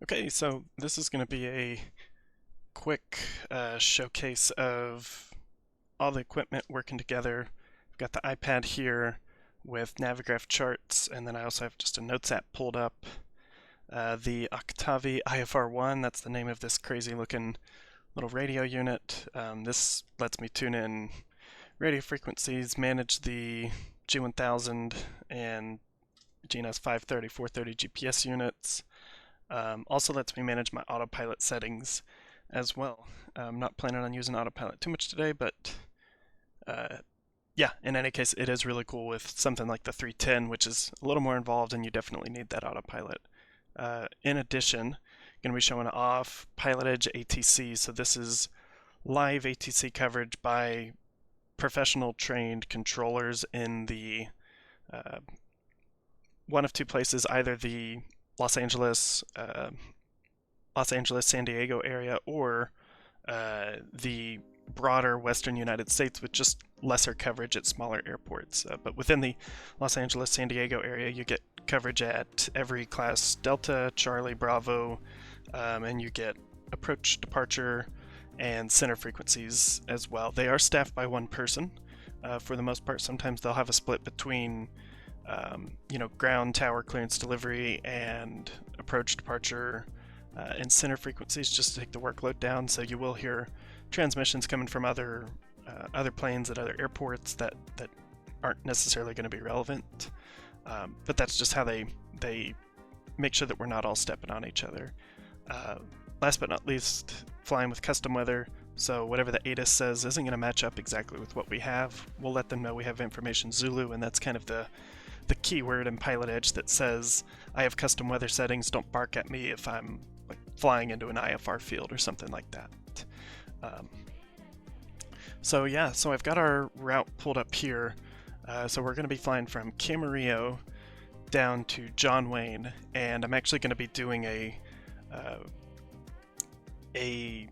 Okay, so this is going to be a quick showcase of all the equipment working together. I've got the iPad here with Navigraph charts, and then I also have just a Notes app pulled up. The Octavi IFR1, that's the name of this crazy looking little radio unit. This lets me tune in radio frequencies, manage the G1000 and GNS 530, 430 GPS units. Also lets me manage my autopilot settings as well. I'm not planning on using autopilot too much today, but yeah, in any case, it is really cool with something like the 310, which is a little more involved, and you definitely need that autopilot. In addition, I'm going to be showing off PilotEdge ATC. So this is live ATC coverage by professional trained controllers in the one of two places, either the Los Angeles, San Diego area, or the broader Western United States with just lesser coverage at smaller airports. But within the Los Angeles, San Diego area, you get coverage at every class Delta, Charlie, Bravo, and you get approach, departure, and center frequencies as well. They are staffed by one person for the most part. Sometimes they'll have a split between ground tower clearance delivery and approach, departure, and center frequencies just to take the workload down. So you will hear transmissions coming from other planes at other airports that aren't necessarily going to be relevant. But that's just how they make sure that we're not all stepping on each other. Last but not least, flying with custom weather. So whatever the ATIS says isn't going to match up exactly with what we have. We'll let them know we have information Zulu, and that's kind of the keyword in PilotEdge that says, I have custom weather settings, don't bark at me if I'm flying into an IFR field or something like that. So I've got our route pulled up here. So we're going to be flying from Camarillo down to John Wayne, and I'm actually going to be doing a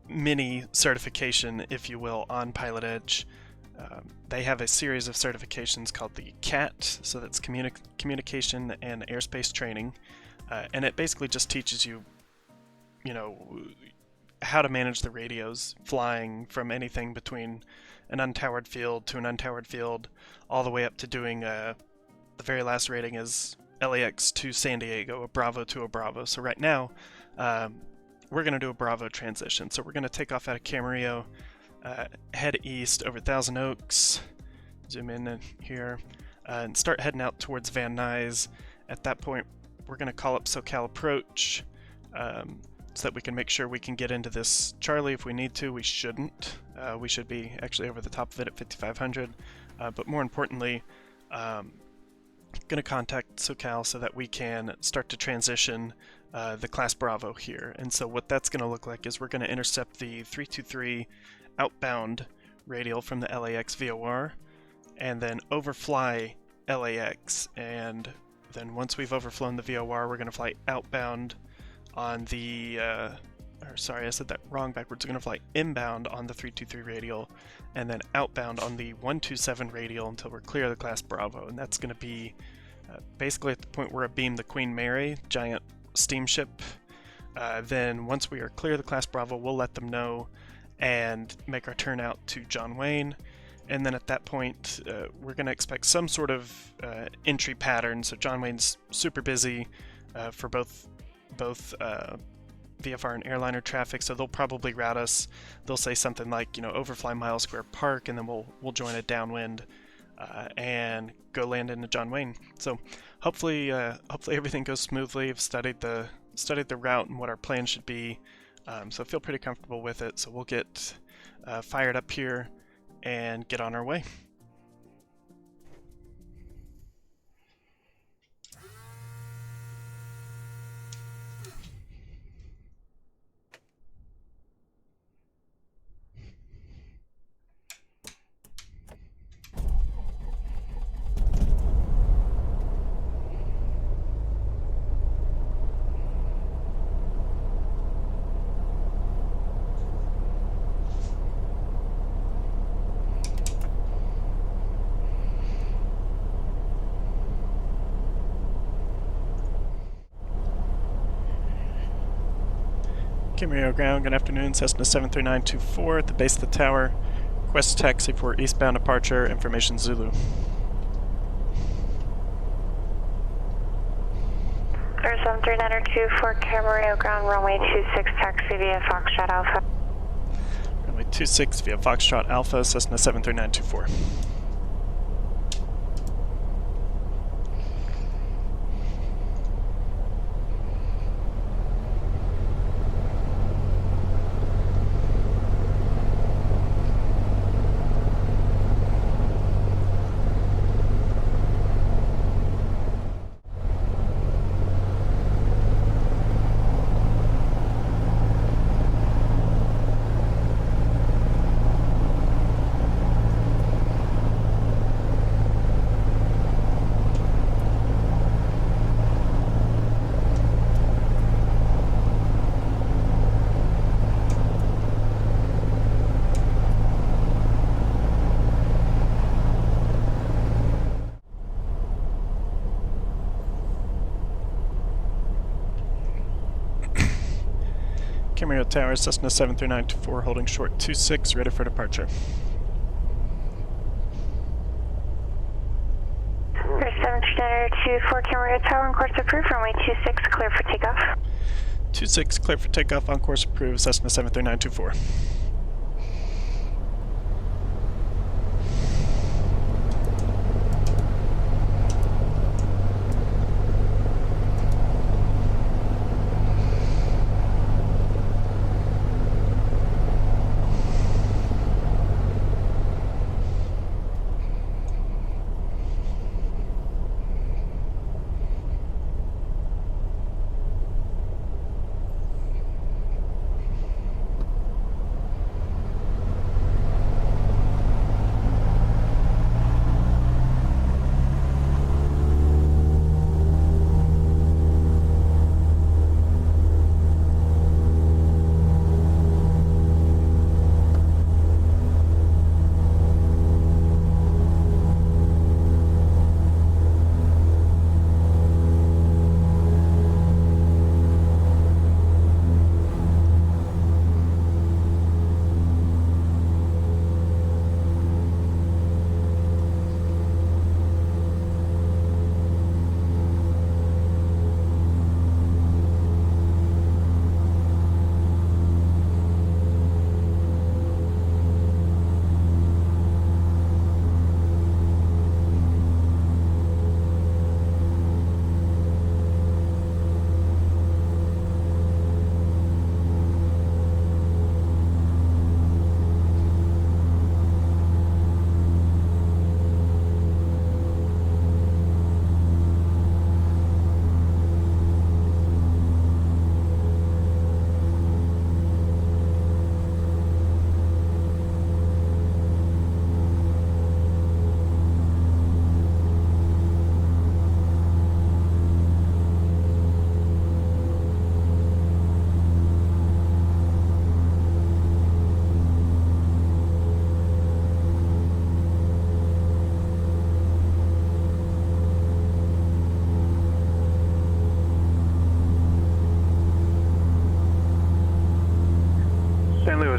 mini certification, if you will, on PilotEdge. They have a series of certifications called the CAT, so that's Communication and Airspace Training, and it basically just teaches you, how to manage the radios, flying from anything between an untowered field to an untowered field, all the way up to doing the very last rating is LAX to San Diego, a Bravo to a Bravo. So right now, we're going to do a Bravo transition. So we're going to take off out of Camarillo, head east over Thousand Oaks, zoom in here, and start heading out towards Van Nuys. At that point, we're going to call up SoCal Approach so that we can make sure we can get into this Charlie if we need to. We shouldn't. We should be actually over the top of it at 5,500. But more importantly, going to contact SoCal so that we can start to transition the Class Bravo here. And so what that's going to look like is we're going to intercept the 323 outbound radial from the LAX VOR, and then overfly LAX. And then once we've overflown the VOR, we're going to fly outbound on the, sorry, I said that wrong backwards. We're going to fly inbound on the 323 radial, and then outbound on the 127 radial until we're clear of the Class Bravo. And that's going to be basically at the point where I beam the Queen Mary, giant steamship. Then once we are clear of the Class Bravo, we'll let them know and make our turn out to John Wayne. And then at that point, we're going to expect some sort of entry pattern. So John Wayne's super busy for both VFR and airliner traffic, so they'll probably route us. They'll say something like, overfly Miles Square Park, and then we'll join a downwind and go land into John Wayne. So hopefully everything goes smoothly. I've studied the route and what our plan should be, so I feel pretty comfortable with it. So we'll get fired up here and get on our way. Camarillo ground, good afternoon, Cessna 73924 at the base of the tower. Request taxi for eastbound departure, information Zulu. Air 73924 Camarillo ground, runway 26, taxi via Foxtrot Alpha. Runway 26 via Foxtrot Alpha, Cessna 73924. Camarillo Tower, Cessna 73924, holding short 26, ready for departure. Air 73924 Camarillo Tower, on course approved, runway 26, clear for takeoff. 26, clear for takeoff, on course approved, Cessna 73924.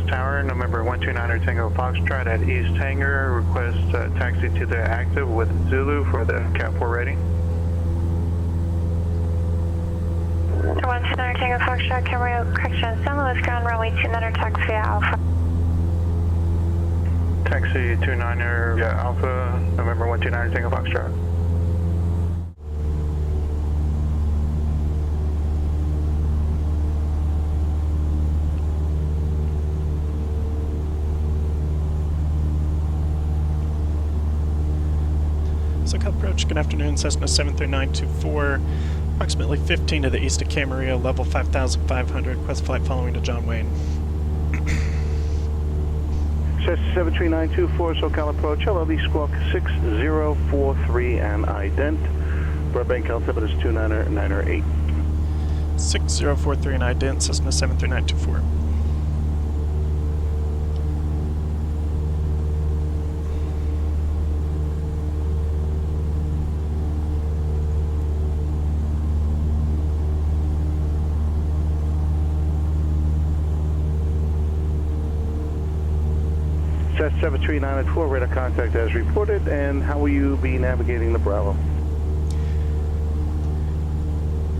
Tower, November 129er Tango Foxtrot at East Hangar. Request taxi to the active with Zulu for the CAT-4 rating. 129er Tango Foxtrot, Camarillo, correction, San Luis ground, runway 29er, taxi via Alpha. Taxi 29er via Alpha, November 129er Tango Foxtrot. SoCal approach, good afternoon, Cessna 73924, approximately 15 to the east of Camarillo, level 5,500, request flight following to John Wayne. Cessna 73924, SoCal approach, LLD squawk 6043 and ident. Burbank altimeter is 29er 8. 6043 and ident, Cessna 73924. Cessna 739 radar contact as reported, and how will you be navigating the Bravo?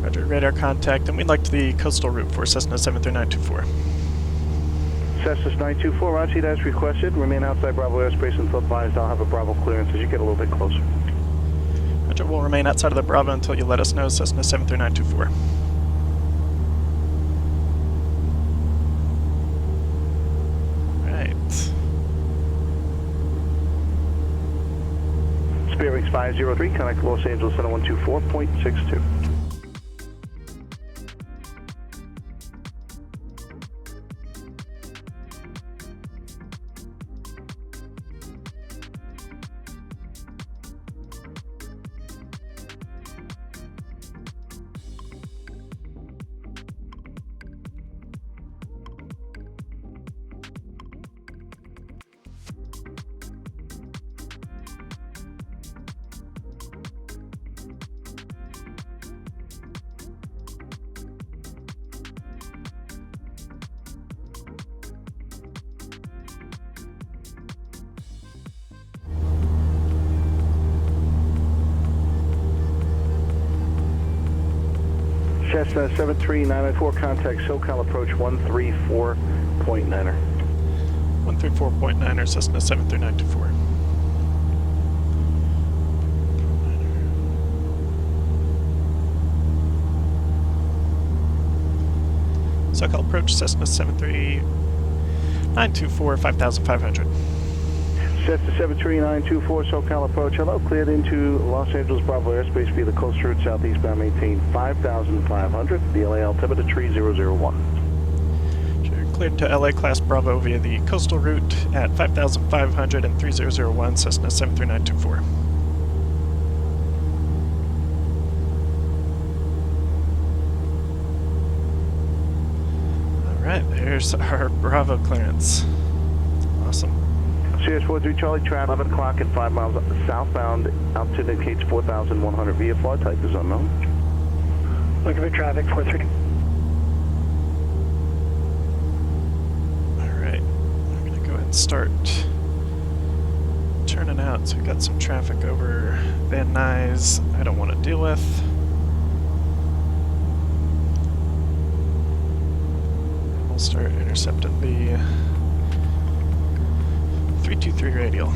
Roger, radar contact, and we'd like the coastal route for Cessna 73924. Cessna 924, roger, as requested. Remain outside Bravo airspace until advised. I'll have a Bravo clearance as you get a little bit closer. Roger, we'll remain outside of the Bravo until you let us know, Cessna 73924. Bearings 503, connect Los Angeles Center 124.62. Cessna 73994, contact SoCal approach 134.9er. 134.9er, Cessna 73924. SoCal approach, Cessna 73924, 5,500. Cessna 73924, SoCal approach. Hello, cleared into Los Angeles Bravo airspace via the coast route southeastbound, maintain 5,500. The LA altimeter 3001. Sure, cleared to LA Class Bravo via the coastal route at 5,500 and 3001, Cessna 73924. Alright, there's our Bravo clearance. Awesome. Sirius 43 Charlie, traffic 11 o'clock and 5 miles southbound. Altitude indicates 4,100 VFR. Type is unknown. Looking for traffic 43. Alright, I'm going to go ahead and start turning out. So we've got some traffic over Van Nuys I don't want to deal with. And we'll start intercepting the 323 radial.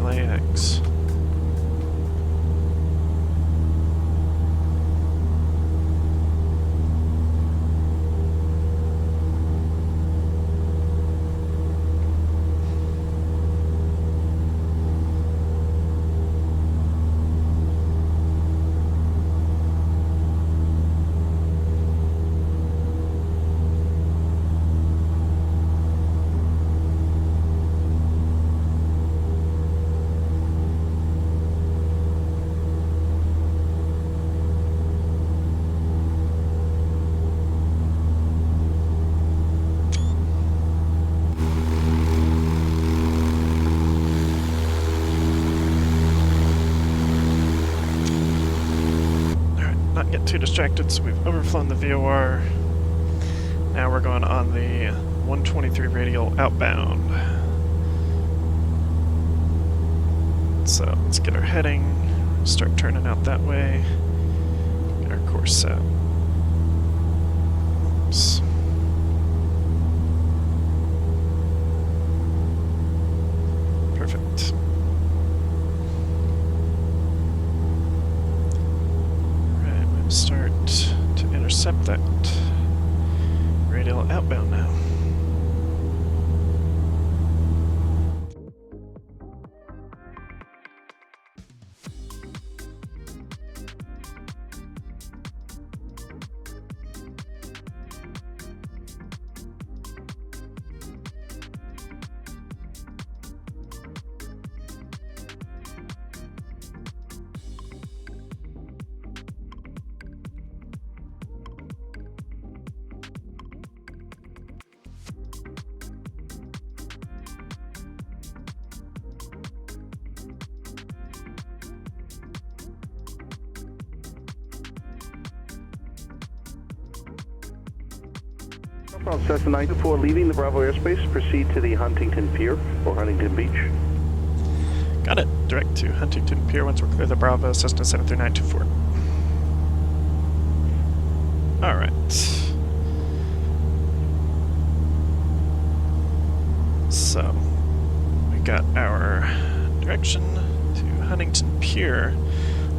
LAX. Too distracted, so we've overflown the VOR. Now we're going on the 123 radial outbound. So let's get our heading, start turning out that way, get our course set. Oops. Perfect. Alright, we'll start to intercept that. Radial outbound now. From Cessna 924, leaving the Bravo airspace, proceed to the Huntington Pier or Huntington Beach. Got it. Direct to Huntington Pier once we're clear of the Bravo, Cessna 73924. Alright. So, we got our direction to Huntington Pier.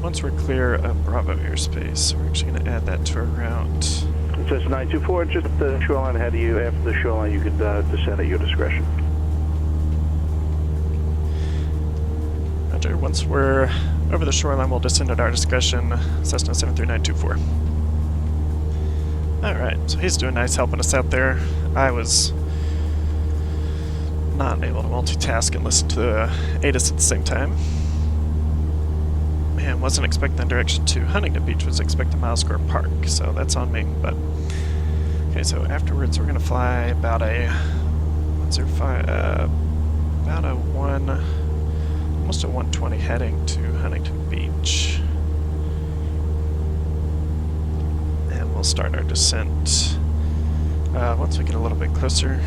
Once we're clear of Bravo airspace, we're actually going to add that to our route. Cessna 924, just the shoreline ahead of you. After the shoreline, you could descend at your discretion. Roger. Once we're over the shoreline, we'll descend at our discretion, Cessna 73924. Alright, so he's doing nice helping us out there. I was not able to multitask and listen to ATIS at the same time. Man, wasn't expecting direction to Huntington Beach, was expecting Miles Square Park, so that's on me. But okay, so afterwards we're gonna fly about a almost a 120 heading to Huntington Beach, and we'll start our descent once we get a little bit closer.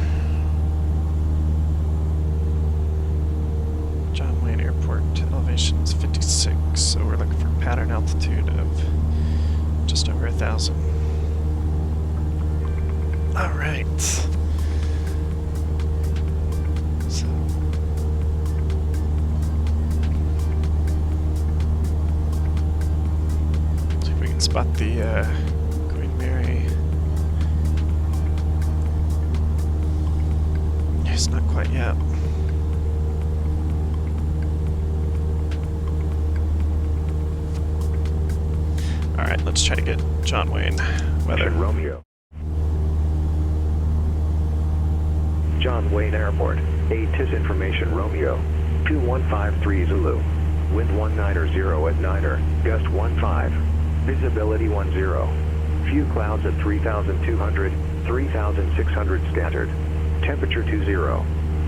John Wayne Airport elevation is 56, so we're looking for a pattern altitude of just over 1,000. All right. So see if we can spot the Queen Mary. Yes, not quite yet. Alright, let's try to get John Wayne weather. Romeo. John Wayne Airport. ATIS information Romeo. 2153 Zulu. Wind 190 at 9er. Gust 15. Visibility 10. Few clouds at 3,200, 3,600 scattered. Temperature 20.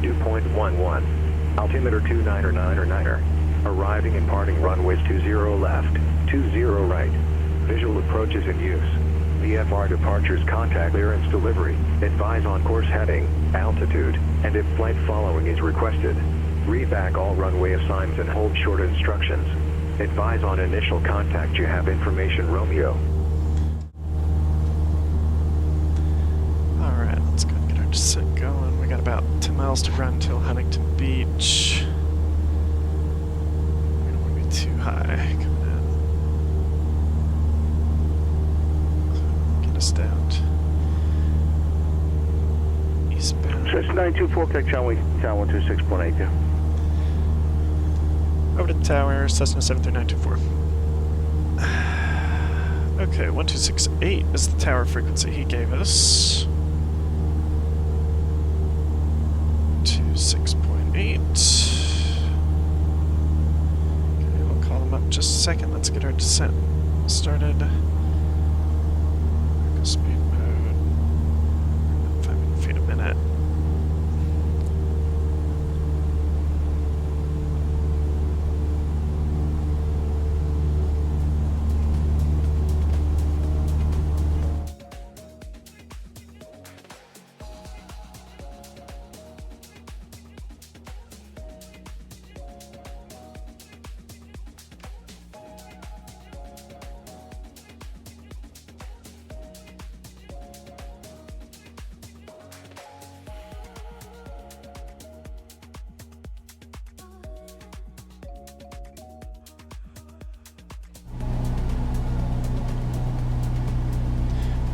Dew point 11. Altimeter 299er. Arriving and parting runways 20 left, 20 right. Visual approaches in use. VFR departures contact clearance delivery. Advise on course heading, altitude, and if flight following is requested. Read back all runway assignments and hold short instructions. Advise on initial contact. You have information Romeo. Alright, let's go and get our descent going. We got about 10 miles to run till Huntington Beach. We don't want to be too high coming in. Get us down to eastbound. Cessna 924, Quebec, John Wayne, Tower 126.82. Over to the tower, Cessna 73924. Okay, 1268 is the tower frequency he gave us. 26.8. Okay, we'll call them up in just a second. Let's get our descent started. Vertical speed mode. 5 feet a minute.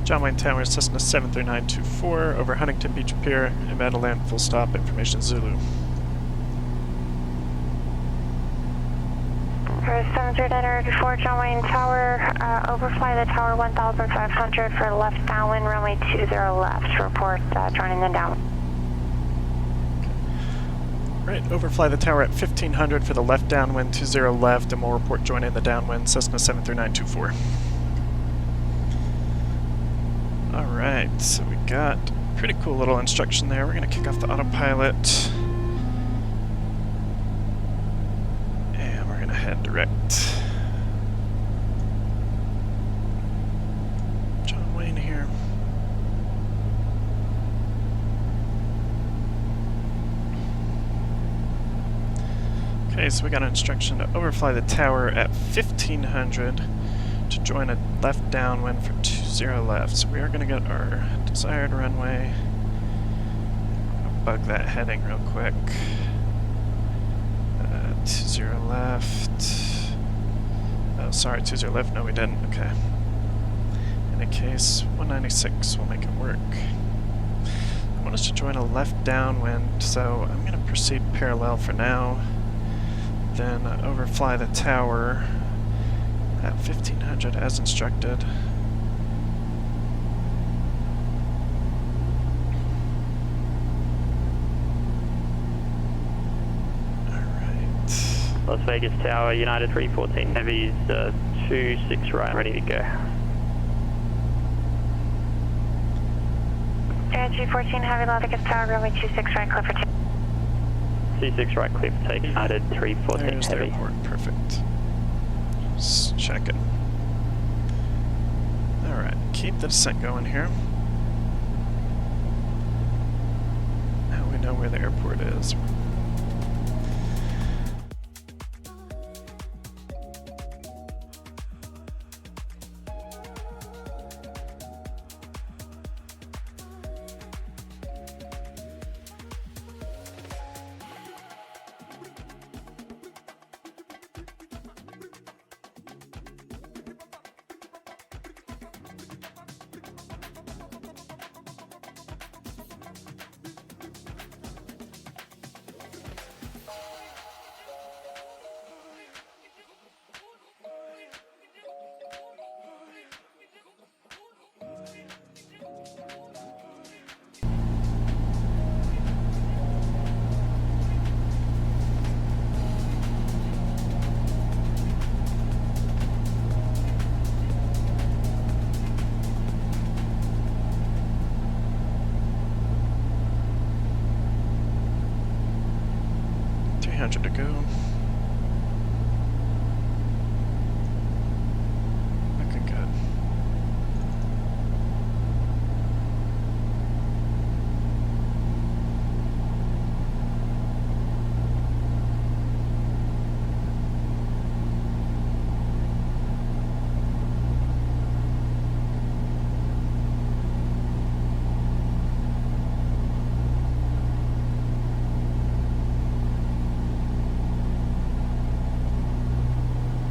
John Wayne Tower, Cessna 73924, over Huntington Beach Pier, about to land, full stop, information Zulu. For 73924, John Wayne Tower, overfly the tower 1,500 for left downwind, runway 20 left. Report joining the downwind. Right, overfly the tower at 1500 for the left downwind, 20 left, and we'll report joining the downwind, Cessna 73924. Alright, so we got a pretty cool little instruction there. We're going to kick off the autopilot. And we're going to head direct. John Wayne here. Okay, so we got an instruction to overfly the tower at 1500 to join a left downwind for 20 left. So we are going to get our desired runway. I'll bug that heading real quick. 20 left. Oh, sorry, 20 left. No, we didn't. Okay. In any case, 196 will make it work. I want us to join a left downwind, so I'm going to proceed parallel for now. Then overfly the tower at 1500 as instructed. Alright. Las Vegas Tower, United 314 Heavies, 26 right, ready to go. United 314 Heavy, Las Vegas Tower, runway 26 right, clear for 2. 26 right, clear for take, United 314 There's the Heavy. airport, perfect. Just check it. Alright, keep the descent going here. Now we know where the airport is. To go. Looking good.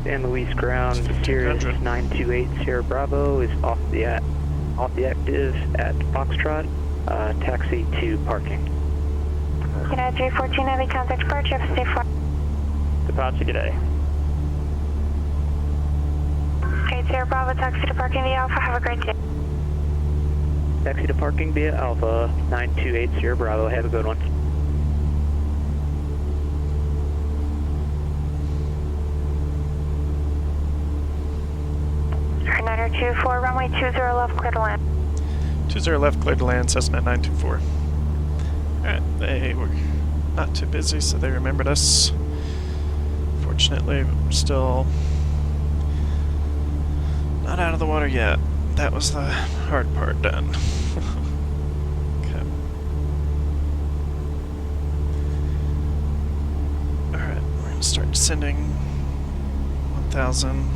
San Luis ground, Sirius 928 Sierra Bravo is off the active at Foxtrot. Taxi to parking. United 314 Heavy, contact departure, have a safe flight. Departure, good day. Okay, Sierra Bravo, taxi to parking via Alpha, have a great day. Taxi to parking via Alpha 928 Sierra Bravo, have a good one. Niner 24, runway 20 left, clear to land. 20 left, clear to land, Cessna 924. Alright, they were not too busy, so they remembered us. Fortunately, we're still not out of the water yet. That was the hard part done. Okay. Alright, we're going to start descending 1,000.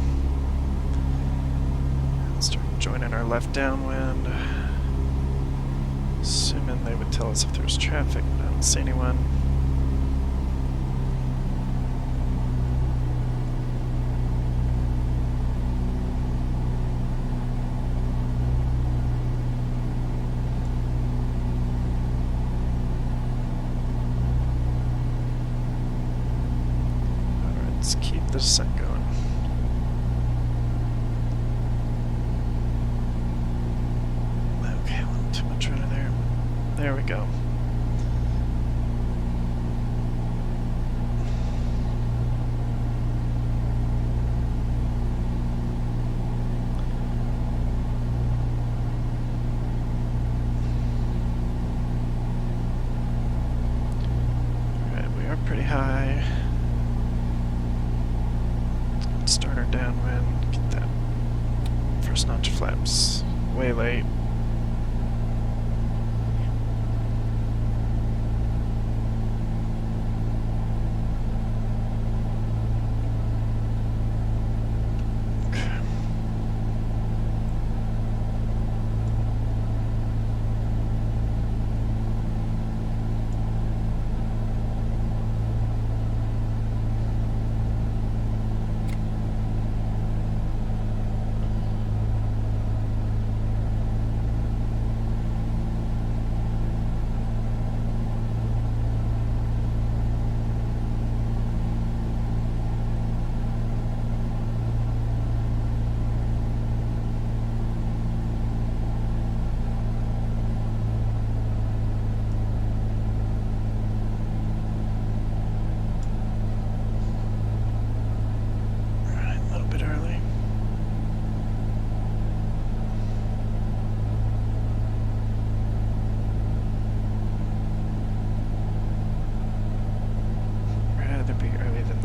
Start joining our left downwind. Assuming they would tell us if there's traffic, but I don't see anyone. set going. Okay, a little too much rudder there. There we go. Pretty high. Let's start our downwind. Get that first notch of flaps way late.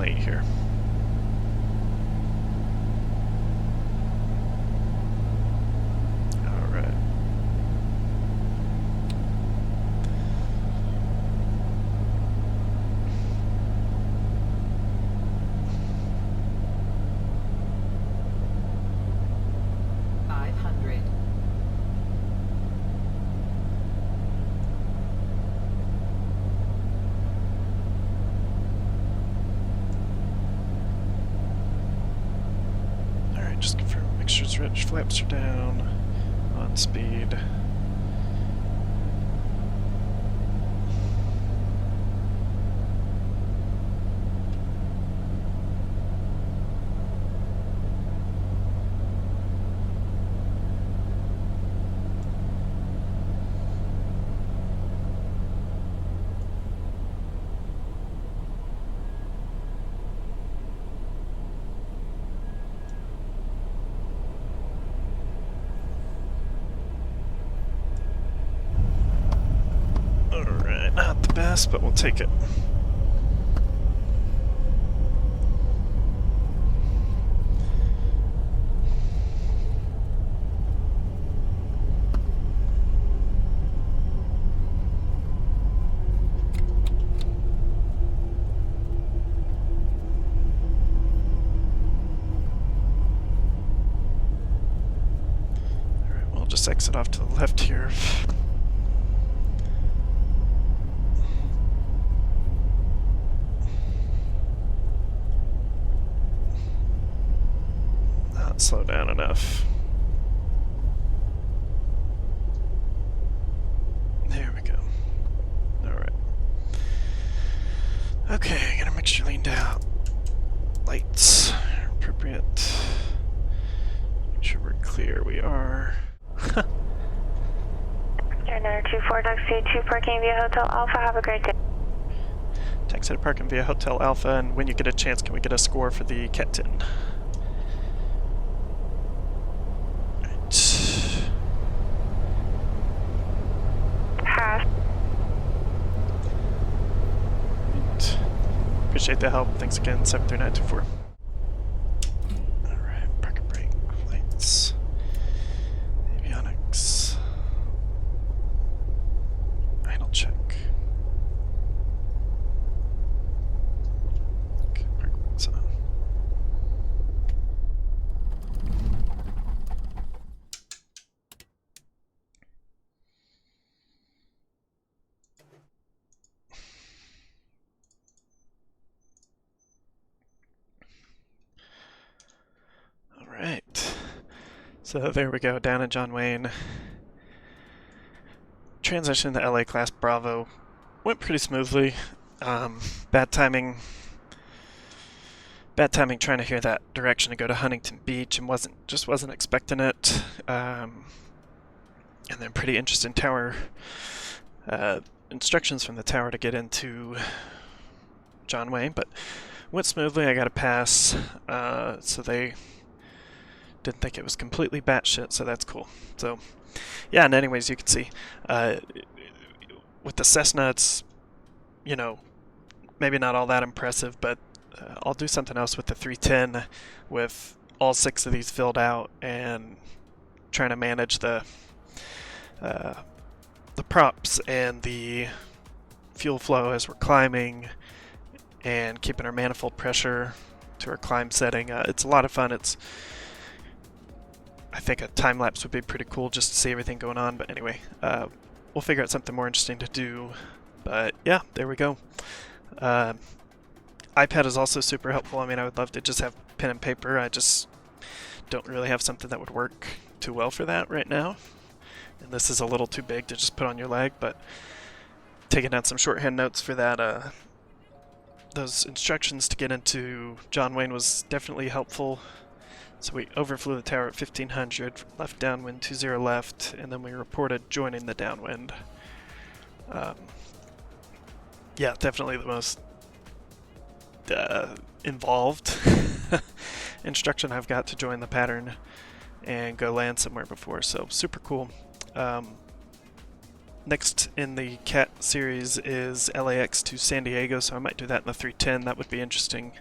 Here. All right. Just confirm mixture's rich, flaps are down, on speed. Not the best, but we'll take it. Alright, we'll just exit off to the left here. Slow down enough. There we go. Alright. Okay, gonna mixture leaned out. Lights are appropriate. Make sure we're clear. We are. Another 24 taxi 2 parking via Hotel Alpha. Have a great day. Taxi to parking via Hotel Alpha, and when you get a chance, can we get a score for the CAT-10? Appreciate the help. Thanks again, 73924. Alright, park and brake, lights, avionics, idle check. Okay, park lights on. So there we go, down at John Wayne. Transition to LA Class Bravo went pretty smoothly. Bad timing bad timing trying to hear that direction to go to Huntington Beach and just wasn't expecting it. And then pretty interesting tower instructions from the tower to get into John Wayne, but went smoothly. I got a pass, so they didn't think it was completely batshit, so that's cool. So yeah, and anyways, you can see with the Cessna, it's, you know, maybe not all that impressive, but I'll do something else with the 310 with all 6 of these filled out and trying to manage the props and the fuel flow as we're climbing and keeping our manifold pressure to our climb setting. It's a lot of fun. I think a time lapse would be pretty cool just to see everything going on, but anyway, we'll figure out something more interesting to do. But yeah, there we go. iPad is also super helpful. I mean, I would love to just have pen and paper. I just don't really have something that would work too well for that right now. And this is a little too big to just put on your leg, but taking down some shorthand notes for that, those instructions to get into John Wayne was definitely helpful. So we overflew the tower at 1500, left downwind 20 left, and then we reported joining the downwind. Yeah, definitely the most involved instruction I've got to join the pattern and go land somewhere before, so super cool. Next in the CAT series is LAX to San Diego, so I might do that in the 310. That would be interesting.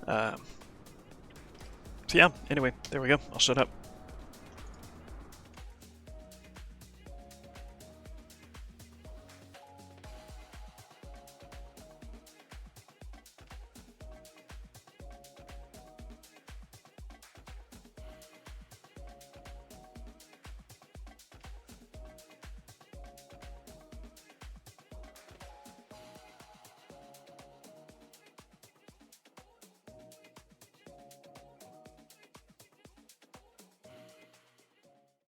So yeah, anyway, there we go. I'll shut up.